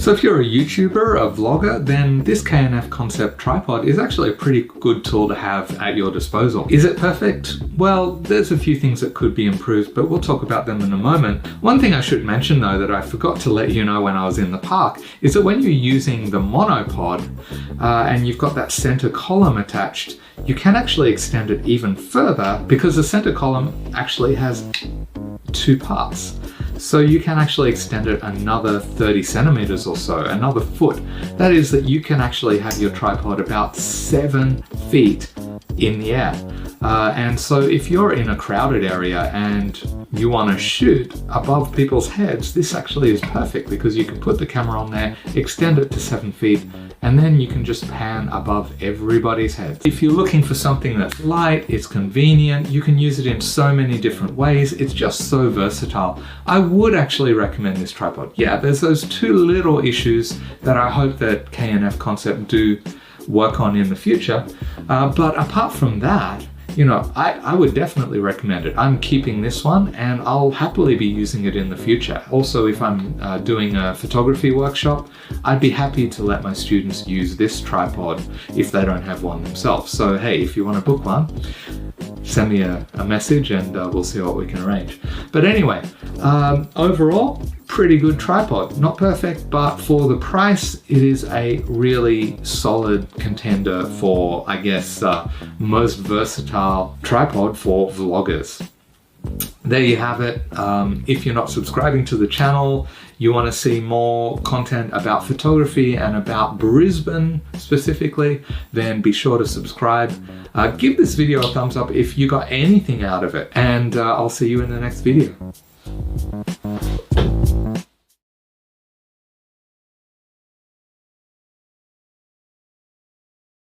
So if you're a YouTuber, a vlogger, then this K&F Concept tripod is actually a pretty good tool to have at your disposal. Is it perfect? Well, there's a few things that could be improved, but we'll talk about them in a moment. One thing I should mention though that I forgot to let you know when I was in the park is that when you're using the monopod and you've got that center column attached, you can actually extend it even further because the center column actually has two parts. So you can actually extend it another 30 centimeters or so, another foot. That is that you can actually have your tripod about 7 feet in the air. And so if you're in a crowded area and you want to shoot above people's heads, this actually is perfect because you can put the camera on there, extend it to 7 feet, and then you can just pan above everybody's heads. If you're looking for something that's light, it's convenient, you can use it in so many different ways, it's just so versatile. I would actually recommend this tripod. Yeah, there's those two little issues that I hope that K&F Concept do work on in the future. But apart from that, you know, I would definitely recommend it. I'm keeping this one and I'll happily be using it in the future. Also, if I'm doing a photography workshop, I'd be happy to let my students use this tripod if they don't have one themselves. So hey, if you want to book one, send me a message and we'll see what we can arrange. But anyway, overall, pretty good tripod. Not perfect, but for the price, it is a really solid contender for, I guess, most versatile tripod for vloggers. There you have it. If you're not subscribing to the channel, you want to see more content about photography and about Brisbane specifically, then be sure to subscribe. Give this video a thumbs up if you got anything out of it, and I'll see you in the next video.